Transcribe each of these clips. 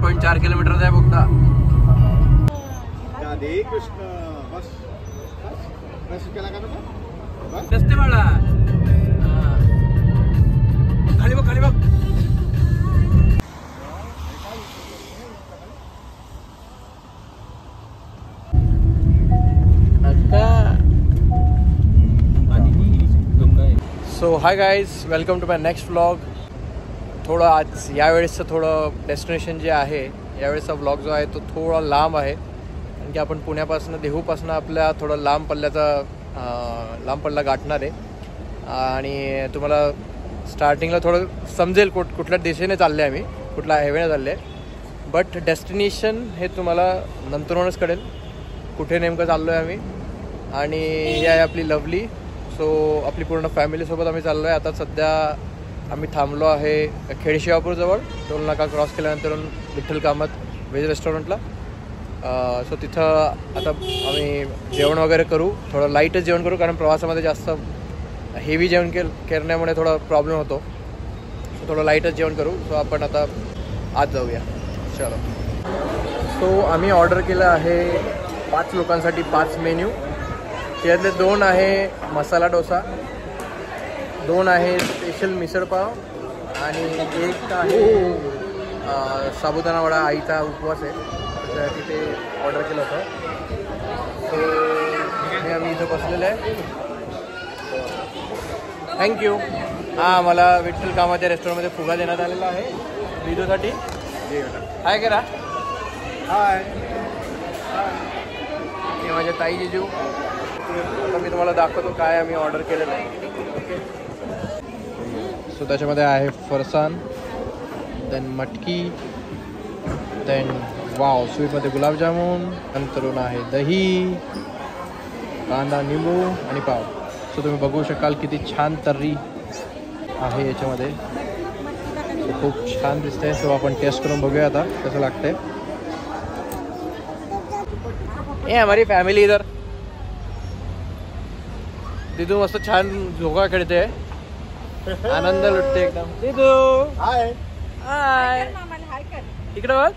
8.4 kilometre आहे फक्त. राधे कृष्ण. बस बस केला का बस रस्ते मला खाली बघ खाली बघ. So hi guys, welcome to my next vlog. थोडं आज यावेळेसचं थोडं डेस्टिनेशन जे आहे, यावेळेसचा व्लॉग जो आहे तो थोडा लांब आहे. कारण की आपण पुण्यापासून देहूपासून आपल्या थोडं लांब पल्ला गाठणार आहे. आणि तुम्हाला स्टार्टिंगला थोडं समजेल कुठल्या दिशेने चालले आम्ही, कुठल्या हायवेने चालले आहे. बट डेस्टिनेशन हे तुम्हाला नंतरूनच कळेल कुठे नेमकं चाललो आहे आम्ही. आणि ही आहे आपली लवली. सो आपली पूर्ण फॅमिलीसोबत आम्ही चाललो आहे. आता सध्या आम्ही थांबलो आहे खेडशिवापूरजवळ. टोल नाका क्रॉस केल्यानंतर विठ्ठल कामत व्हेज रेस्टॉरंटला. सो तिथं आता आम्ही जेवण वगैरे करू. थोडं लाईटच जेवण करू, कारण प्रवासामध्ये जास्त हेवी जेवण करण्यामुळे थोडा प्रॉब्लेम होतो. सो थोडं लाईटच जेवण करू. सो आपण आता आत जाऊया. चलो. सो आम्ही ऑर्डर केलं आहे 5 लोकांसाठी 5 मेन्यू. त्यातले 2 आहे मसाला डोसा, 2 आहे स्पेशल मिसळपाव आणि 1 आहे साबुदाणा वडा. आईचा उपवास आहे, त्यासाठी ते ऑर्डर केलं होतं. सो हे आम्ही इथं बसलेलं आहे. थँक्यू. हां, मला विठ्ठल कामाच्या रेस्टॉरंटमध्ये फुगा देण्यात आलेला आहे विदूसाठी. हाय करा. हाय. हे माझ्या ताई जिजू. आता मी तुम्हाला दाखवतो काय आम्ही ऑर्डर केलेलं आहे. ओके. सो त्याच्यामध्ये आहे फरसाण, देन मटकी, देन वाव स्वीटमध्ये गुलाबजामुन, नंतरून आहे दही, कांदा, निंबू आणि पाव. सो तुम्ही बघू शकाल किती छान तर्री आहे याच्यामध्ये. खूप छान दिसते. सो आपण टेस्ट करून बघूया आता कसं लागतंय. हे हमारी फॅमिली इधर. दिदू मस्त छान झोका खेळते, आनंद लुटते एकदम. दिदू हाय. हाय. इकडे बघ.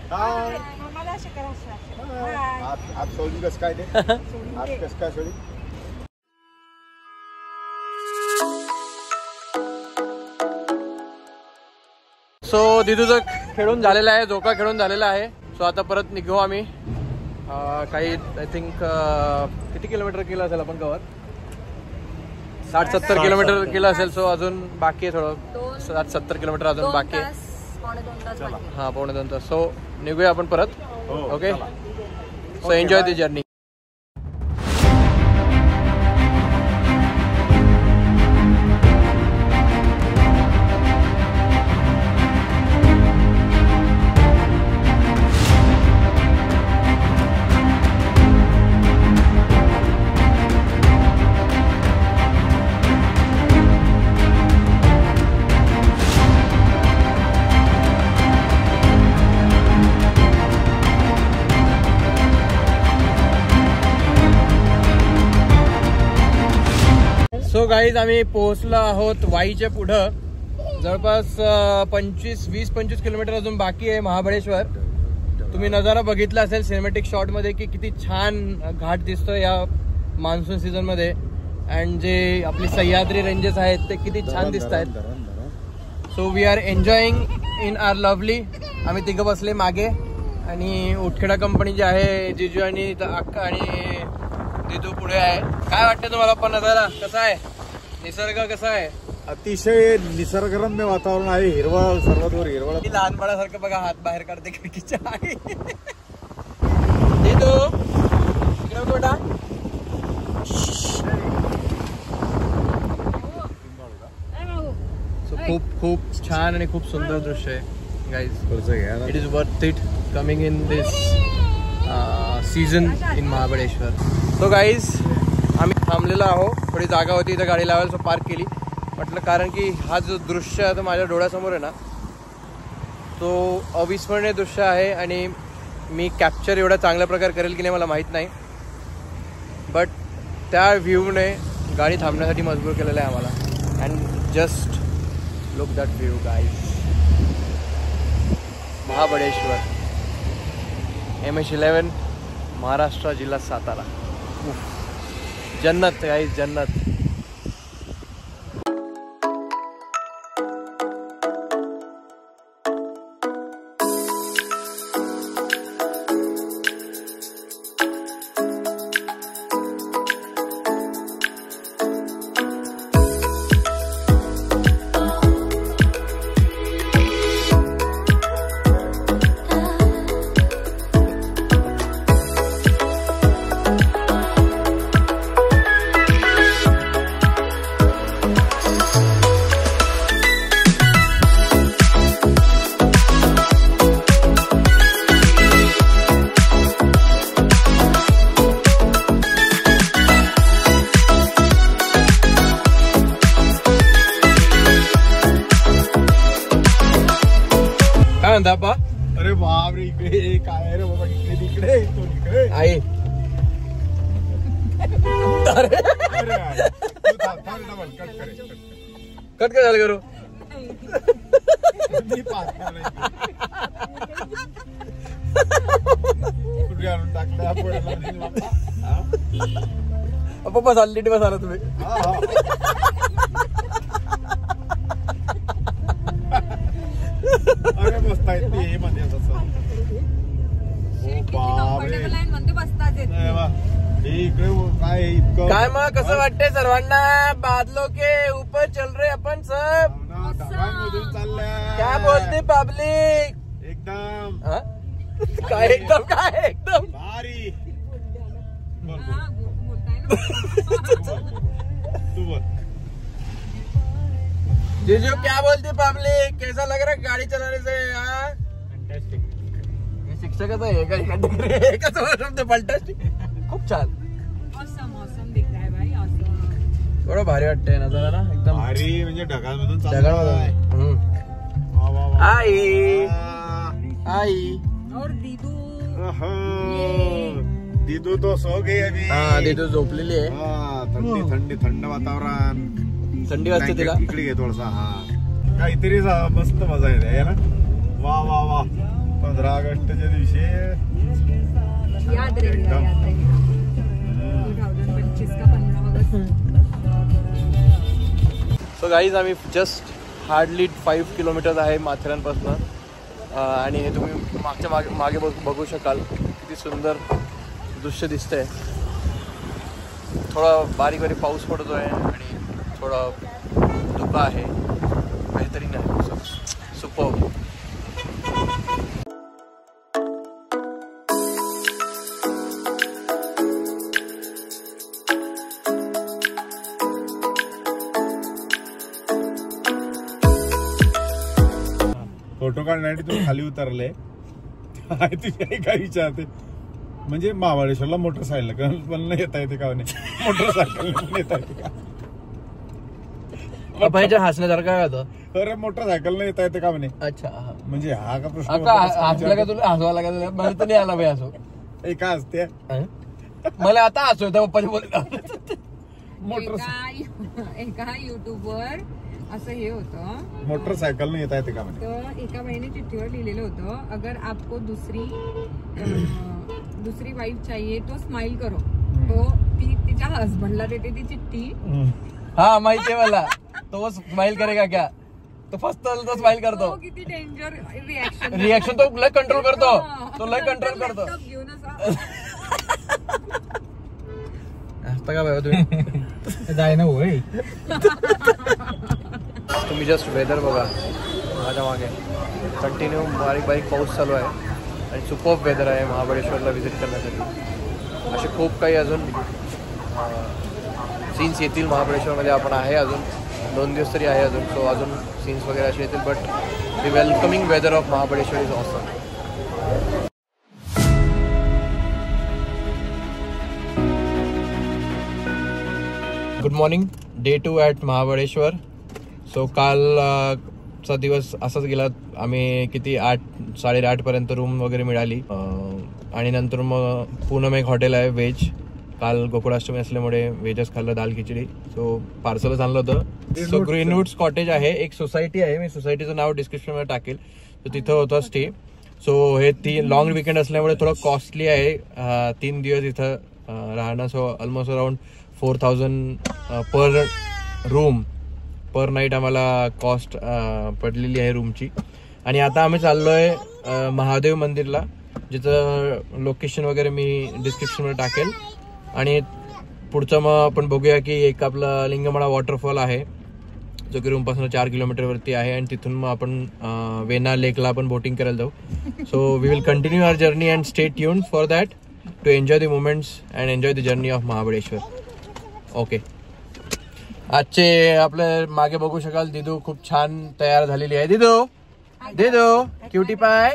आज सोडली कसं काय ते. आज कसं काय सोडली. सो दिदूचं खेळून झालेलं आहे, झोका खेळून झालेला आहे. सो आता परत निघू आम्ही. काही आय थिंक किती किलोमीटर केलं असेल आपण कवर. 60-70 किलोमीटर केलं असेल. सो अजून बाकी आहे थोडं. 60-70 किलोमीटर अजून बाकी आहे. हां, 2.5 तास. सो निघूया आपण परत. ओके. सो एन्जॉय दी जर्नी. सो गाईज, आम्ही पोहोचलो आहोत वाईच्या पुढं. जवळपास 25 किलोमीटर अजून बाकी आहे महाबळेश्वर. तुम्ही नजारा बघितला असेल सिनेमॅटिक शॉटमध्ये की किती छान घाट दिसतो या मान्सून सीझनमध्ये. अँड जे आपली सह्याद्री रेंजेस आहेत ते किती छान दिसत आहेत. So we are enjoying in our lovely. आम्ही तिघं बसले मागे आणि उटखेडा कंपनी जे आहे, जिजू आणि अक्का आणि दिदू पुढे आहे. काय वाटतं तुम्हाला पण नजारा कसा आहे, निसर्ग कसा आहे? अतिशय निसर्गरम्य वातावरण आहे. हिरवळ, सर्वदूर हिरवळ. लहानपणासारखं बघा, हात बाहेर काढते खिडकीच्या. आहे दिदू इकडे बेटा. खूप छान आणि खूप सुंदर दृश्य आहे guys. It is worth it coming in this season in Mahabaleshwar. So guys, आम्ही थांबलेलो आहो. थोडी जागा होती इथं गाडी लावायला, सो पार्क केली. म्हटलं कारण की हा जो दृश्य आता माझ्या डोळ्यासमोर आहे ना, तो अविस्मरणीय दृश्य आहे. आणि मी कॅप्चर एवढा चांगल्या प्रकारे करेल की नाही मला माहीत नाही. बट त्या व्ह्यूने गाडी थांबण्यासाठी मजबूर केलेलं आहे आम्हाला. And just look that view guys. Mahabaleshwar. MH11 Maharashtra जिल्हा सातारा. जन्नत गाईज, जन्नत. अरे बापरे, इकडे काय रे बाबा, इकडे तिकडे तो इकडे आई. कट काय झालं करू. पप्पा ऑलरेडी बस आला तुम्ही. अरे बसता येत हे मध्ये इकडे काय इतकं काय मग कसं वाटतंय सर्वांना. बादलो के ऊपर चल रहे अपन सब. ढगांमधून चालल्या. क्या बोलते पब्लिक. एकदम काय एकदम, काय एकदम भारी. तू बोल. जीजू क्या बोलते पब्लिक, कैसा लग रहा है गाड़ी चलाने से. शिक्षकच आहे का फंटास्टिक. खूप छान. थोडं भारी वाटतंय नजारा ना, एकदम भारी. म्हणजे ढगांमधून ढगांमधून. आई आई और दीदू. दीदू तो सो गई अभी. हा, दीदू झोपलेली आहे. थंडी थंडी थंड वातावरण. थंडी वाजते तिला. इकडे घे थोडासा. हा काहीतरी मस्त मजा येते ना. वा वा वा. 15 ऑगस्टच्या दिवशी याद रहेगा, याद रहेगा. 2025 का 15 अगस्त. सो गाईज, आम्ही जस्ट हार्डली 5 किलोमीटर आहे माथेरानपासून. आणि हे तुम्ही मागच्या मागे बघू शकाल किती सुंदर दृश्य दिसतंय. थोडा बारीक बारीक पाऊस पडतोय आणि थोडं धुकं आहे. काहीतरी नाही सुपर. फोटो काढण्यासाठी तुम्ही खाली उतरले. तुझ्या काय विचारते म्हणजे महाबळेश्वरला मोटरसायकल येता येते का. मोटरसायकल येता येते का. पप्पाच्या हसण्यासारखं काय होतं. अरे मोटरसायकल येता येते का म्हणे. अच्छा, म्हणजे हा का प्रश्न. हसला का तुला. हसवा लागा तुला. मला तर नाही आला भाई हसू. काय असते मला आता हसू येतं पप्पाने बोलले. एका युट्यूबवर असं हे होतं, मोटरसायकल येता येते का म्हणे. तर एका बाईने चिठ्ठीवर लिहिलेलं होतं, अगर आपको दूसरी वाईफ चाहिए तो स्माइल करो. तो ती तिच्या हस्बंडला देते ती चिठ्ठी. हा माहिती आहे मला. तो स्माइल करेगा क्या. तो फर्स्ट तो स्माइल करतो. किती डेंजर रिएक्शन तो लय कंट्रोल करतो. तो लय कंट्रोल करतो. घेऊन हसता का बाबा तुम्ही. जाय ना होय. तुम्ही जस्ट वेदर बघा माझ्या मागे. कंटिन्यू बारीक बारीक पाऊस चालू आहे आणि सुपर्ब वेदर आहे महाबळेश्वरला व्हिजिट करण्यासाठी. असे खूप काही अजून सीन्स येतील महाबळेश्वरमध्ये. आपण आहे अजून 2 दिवस तरी आहे अजून. सो अजून सीन्स वगैरे असे येतील. But the welcoming weather of Mahabaleshwar is awesome. Good morning. Day 2 at Mahabaleshwar. So कालचा दिवस असाच गेला. आम्ही किती 8-8:30 पर्यंत रूम वगैरे मिळाली. आणि नंतर मग पुणे एक हॉटेल आहे व्हेज. काल गोकुळाष्टमी असल्यामुळे व्हेजच खाल्लं, दाल खिचडी. सो पार्सलच आणलं होतं. सो ग्रीनवूड्स कॉटेज आहे, एक सोसायटी आहे. मी सोसायटीचं नाव डिस्क्रिप्शनमध्ये टाकेल. तर तिथं होतं स्टे. सो हे 3 लॉंग विकेंड असल्यामुळे थोडं कॉस्टली आहे 3 दिवस इथं राहणं. सो ऑलमोस्ट अराउंड 4000 पर रूम पर नाईट आम्हाला कॉस्ट पडलेली आहे रूमची. आणि आता आम्ही चाललोय महादेव मंदिरला, जिथं लोकेशन वगैरे मी डिस्क्रिप्शनमध्ये टाकेल. आणि पुढचं मग आपण बघूया की एक आपला लिंगमळा वॉटरफॉल आहे जो की रूमपासून 4 किलोमीटरवरती आहे. आणि तिथून मग आपण वेना लेकला आपण बोटिंग करायला जाऊ. So we will continue our journey and stay tuned for that to enjoy the moments and enjoy the journey of Mahabaleshwar. Okay, आजचे आपले मागे बघू शकाल दिदू खूप छान तयार झालेली आहे. दिदू क्युटी पाय,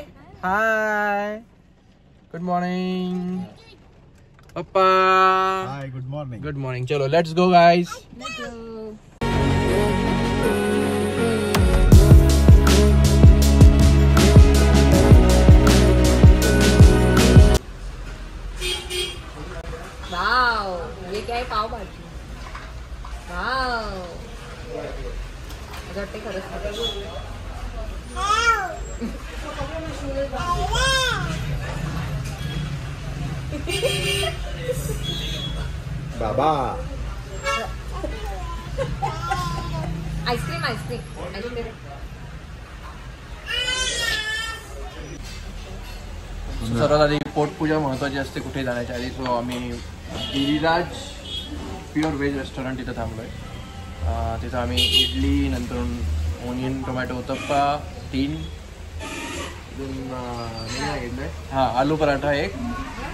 हाय, गुड मॉर्निंग पप्पा. हाय, गुड मॉर्निंग. Good morning. चलो लेट्स गो गाइस. वाव, ये क्या है? पाव भाजी. वाव, वाटते खरंच. बाबा आईस्क्रीम. सर्वात आधी पोटपूजा महत्वाची असते कुठे जाण्याच्या आधी. सो आम्ही गिरिराज प्युअर व्हेज रेस्टॉरंट इथं थांबलोय. तिथं आम्ही इडली, नंतर ओनियन टोमॅटो उत्तप्पा 3, हां आलू पराठा 1.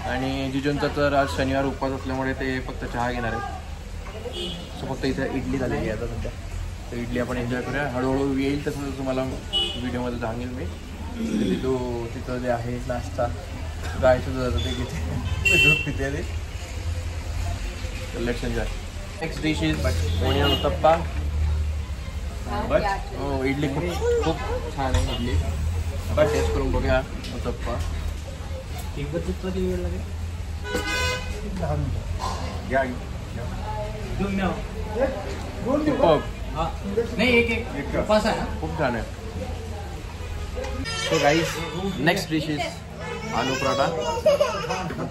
आणि जिजूंचा तर आज शनिवार उपवास असल्यामुळे ते फक्त चहा घेणार आहेत. सो फक्त इथं इडली झालेली आहे आता सध्या. तर इडली आपण एन्जॉय करूया. हळूहळू येईल तसं तुम्हाला व्हिडिओमध्ये सांगेल मी. तिथं जे आहे नाश्ता गायचं जातं ते किती दूध पिते ते. Let's enjoy. Next dish is onion uttappa. हो, इडली खूप छान आहे इडली. आपण टेस्ट करून बघूया उत्तप्पा. खूप छान आहे. So guys, next dish is aloo paratha.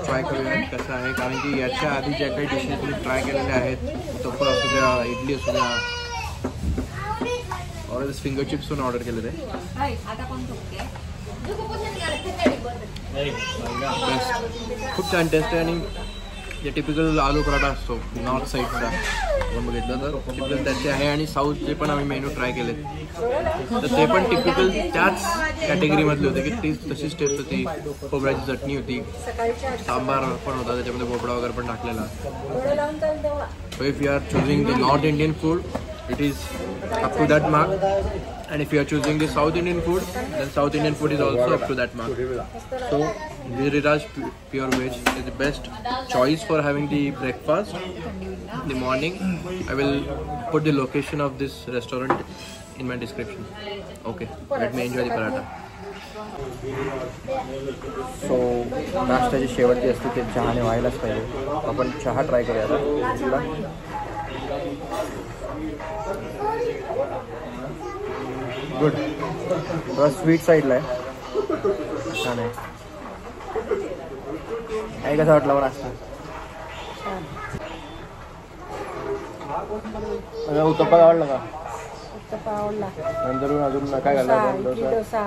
Try करूया कसं आहे, कारण की याच्या आधी ज्या काही डिशेस मी ट्राय केलेल्या आहेत, उत्तप्पा असू द्या, इडली असू द्या, और फिंगर चिप्स पण ऑर्डर केलेले. खूप छान टेस्ट आहे. आणि जे टिपिकल आलू पराठा असतो नॉर्थ साईडचा आपण बघितलं तर टिपिकल त्याचे आहे. आणि साऊथचे पण आम्ही मेनू ट्राय केले तर ते पण टिपिकल त्याच कॅटेगरीमधले होते की ती तशीच टेस्ट होती. खोबऱ्याची चटणी होती, सांबार पण होता, त्याच्यामध्ये भोपळा वगैरे पण टाकलेला. So if you are choosing the north Indian food, it is up to that mark, and if you are choosing the South Indian food, then South Indian food is also up to that mark. So Giriraj Pure Veg is the best choice for having the breakfast in the morning. I will put the location of this restaurant in my description. Okay, let me enjoy the paratha. So नाश्त्याची शेवटची असते ते चहाने व्हायलाच पाहिजे. आपण चहा try करूया आता. गुड, थोडा स्वीट साईडला आहे, छान आहे. काय कसं वाटलं मला नाश्ता? उत्तप्पा आवडला का? उत्तप्पा आवडला. नंतर अजून काय खाल्लं? डोसा.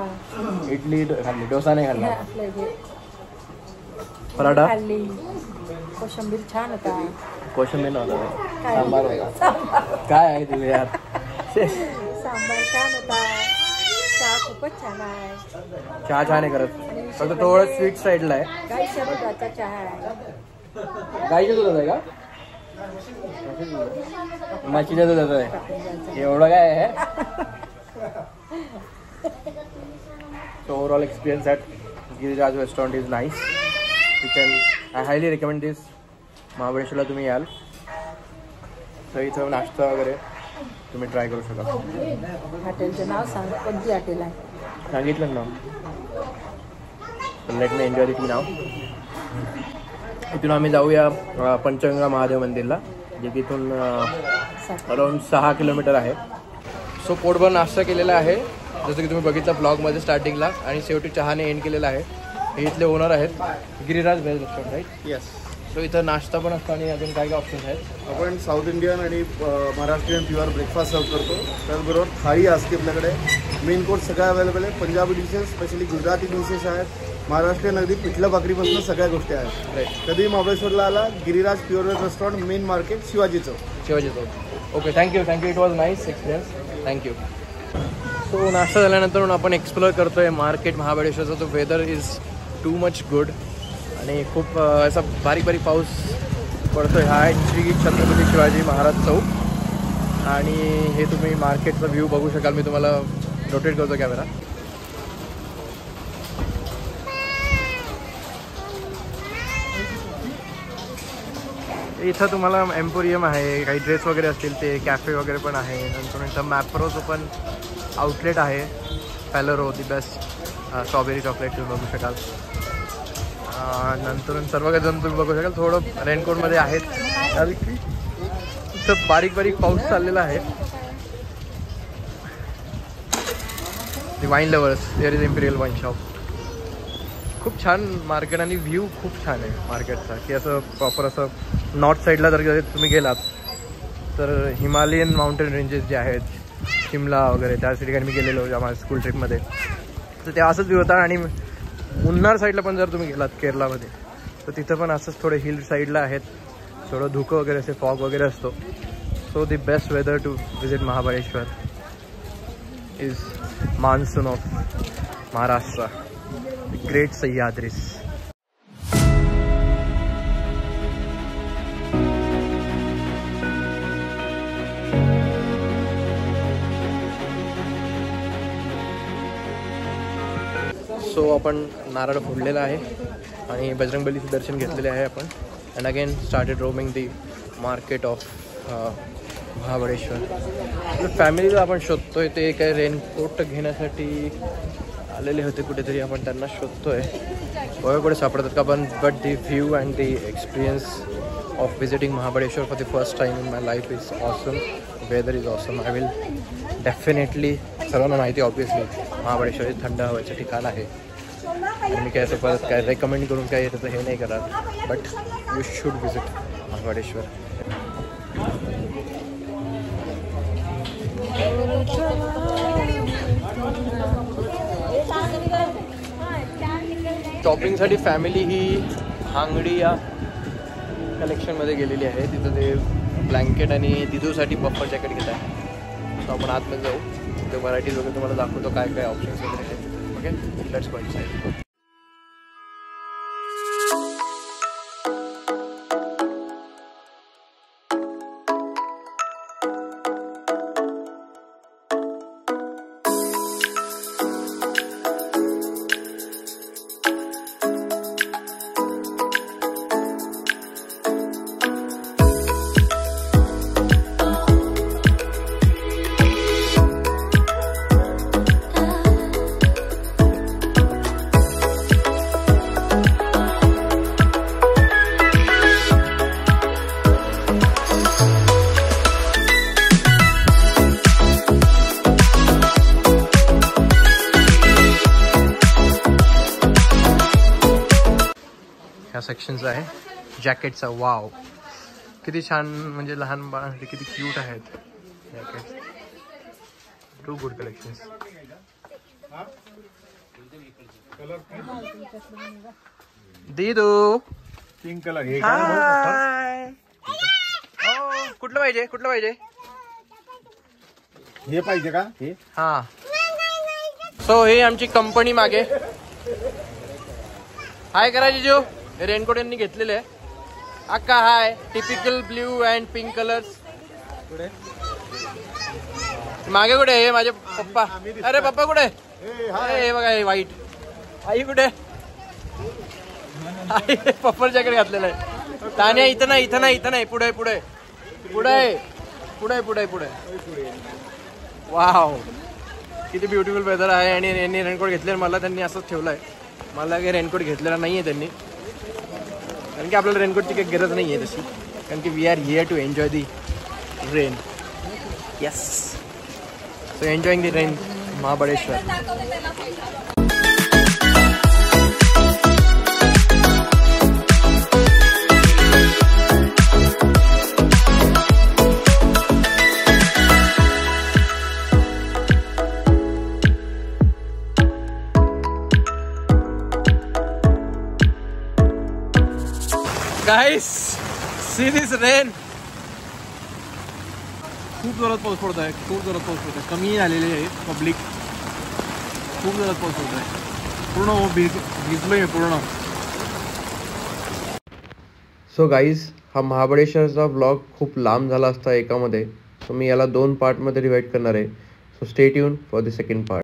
इडली खाल्ली, डोसा नाही खाल्ला. पराठा खाल्ली. कोशिंबीर छान होता. कोशिंबीर नव्हता, सांबार होता. काय आहे तुझे यार? सांबार छान होता. चहा खूपच छान आहे. चहा छान आहे करत, फक्त थोडं स्वीट साईडला आहे. गाईच्या दुधाचा चहा आहे. गाईच्या दुधाचा आहे का? म्हशीच्या दुधाचा आहे. एवढं काय आहे? So overall experience at Giriraj restaurant is nice. I highly recommend this. महाबळेश्वरला तुम्ही याल तर इथं नाश्ता वगैरे तुम्ही ट्राय करू शकाल. हॉटेलचं नाव सांग, कोणती हॉटेल आहे? सांगितलं ना. लेट मी एन्जॉय दी नाव. इथून आम्ही जाऊया पंचगंगा महादेव मंदिरला, जे की इथून अराउंड 6 किलोमीटर आहे. सो पोटभर नाश्ता केलेला आहे जसं की तुम्ही बघितलं ब्लॉगमध्ये स्टार्टिंगला, आणि शेवटी चहाने एंड केलेला आहे. हे इथले ओनर आहेत Giriraj veg restaurant, right? Yes. So इथं नाश्ता पण असतो आणि अजून काय काय ऑप्शन्स आहेत? आपण साऊथ इंडियन आणि महाराष्ट्रीयन प्युअर ब्रेकफास्ट सर्व करतो. त्याचबरोबर थाळी असते आपल्याकडे. मेन कोर्स सगळं अवेलेबल आहे. Punjabi dishes, specially Gujarati dishes आहेत. महाराष्ट्रीयन अगदी पिठलं भाकरीपासून सगळ्या गोष्टी आहेत. राईट. कधी महाबळेश्वरला आला, Giriraj pure veg restaurant, main market, Shivaji Chowk. Okay, thank you. It was nice experience. Thank you. So नाश्ता झाल्यानंतर आपण एक्सप्लोअर करतोय मार्केट महाबळेश्वरचा. तो weather is too much good आणि खूप असा बारीक बारीक पाऊस पडतोय. हा आहे श्री छत्रपती शिवाजी महाराज चौक आणि हे तुम्ही मार्केटचा व्ह्यू बघू शकाल. मी तुम्हाला रोटेट करतो कॅमेरा. इथं तुम्हाला एम्पोरियम आहे, काही ड्रेस वगैरे असतील ते, कॅफे वगैरे पण आहे. नंतर इथं मॅप्रोचं पण आउटलेट आहे. फॅलरो दी बेस्ट स्ट्रॉबेरी चॉकलेट तुम्ही बघू शकाल. नंतर सर्व काही जण तुम्ही बघू शकाल. थोडं रेनकोटमध्ये आहेत कारण की इथं बारीक बारीक पाऊस चाललेला आहे. The wine lovers, there is imperial wine shop. खूप छान मार्केट आणि व्ह्यू खूप छान आहे मार्केटचा, की असं प्रॉपर असं नॉर्थ साईडला जर तुम्ही गेलात तर हिमालयन माउंटेन रेंजेस जे आहेत, शिमला वगैरे, त्या ठिकाणी मी गेलेलो माझ्या स्कूल ट्रिपमध्ये. तर ते असंच व्ह्यू होता. आणि मुन्नार साईडला पण जर तुम्ही गेलात केरलामध्ये तर तिथं पण असंच थोडे हिल साईडला आहेत. थोडं धुकं वगैरे असे, फॉग वगैरे असतो. So the best weather to visit Mahabaleshwar is monsoon of Maharashtra, great Sahyadris. So आपण नारळ फोडलेला आहे आणि बजरंगबलीचं दर्शन घेतलेले आहे आपण. And again started roaming the market of Mahabaleshwar. फॅमिलीला आपण शोधतोय. ते काय रेनकोट घेण्यासाठी आलेले होते कुठेतरी, आपण त्यांना शोधतोय. बरोबर सापडतात का पण. But the view and the experience of visiting Mahabaleshwar for the first time in my life is awesome. Weather is awesome. I will definitely, सर्वांना माहिती ऑब्वियसली महाबळेश्वर हे थंड हवेचं ठिकाण आहे. आणि मी काय असं परत काय रेकमेंड करून काय त्याचं हे नाही करत, but you should visit Mahabaleshwar. शॉपिंगसाठी फॅमिली ही हांगडी या कलेक्शनमध्ये गेलेली आहे. तिथं ते ब्लँकेट आणि दिदूसाठी बफर जॅकेट घेत आहे. सो आपण आतमध्ये जाऊ, ते व्हरायटीज वगैरे तुम्हाला दाखवतो काय काय ऑप्शन्स वगैरे आहेत. Okay, let's go inside. Sections आहे जॅकेटचा. वाव, किती छान. म्हणजे लहान बाळांसाठी किती क्यूट आहेत जॅकेट. Too good collections. दीदू पिंक कलर हे कुठलं पाहिजे, कुठलं पाहिजे? हे पाहिजे का? हे हा. सो हे आमची कंपनी मागे. हाय करा जिजू. हे रेनकोट यांनी घेतलेले आहे. अक्का hi. Typical blue and pink colours. कुठे मागे कुठे? हे माझे पप्पा. अरे पप्पा कुठे? हे बघा हे व्हाईट. आई कुठे? पप्पर जॅकेट घातलेलं आहे. तान्या इथं नाही, इथं नाही, इथं नाही. पुढे पुढे पुढे पुढे पुढे पुढे. वाव, किती ब्युटिफुल वेदर आहे. आणि यांनी रेनकोट घेतलेला, मला त्यांनी असंच ठेवलं आहे. मला काही रेनकोट घेतलेला नाही आहे त्यांनी, कारण की आपल्याला रेनकोटची काही गरज नाही आहे तशी, कारण की we are here to enjoy the rain. Yes, so enjoying the rain Mahabaleshwar. Guys, see this rain. खूप जोरात पाऊस पडत आहे, खूप जोरात पाऊस पडत आहे. कमी आलेले आहे पब्लिक, खूप जोरात पाऊस पडत आहे. पूर्ण भिजलोय पूर्ण. सो गाईज, हा महाबळेश्वरचा व्लॉग खूप लांब झाला असता एकामध्ये, सो मी याला 2 पार्टमध्ये डिवाइड करणार आहे. So stay tune for the second part.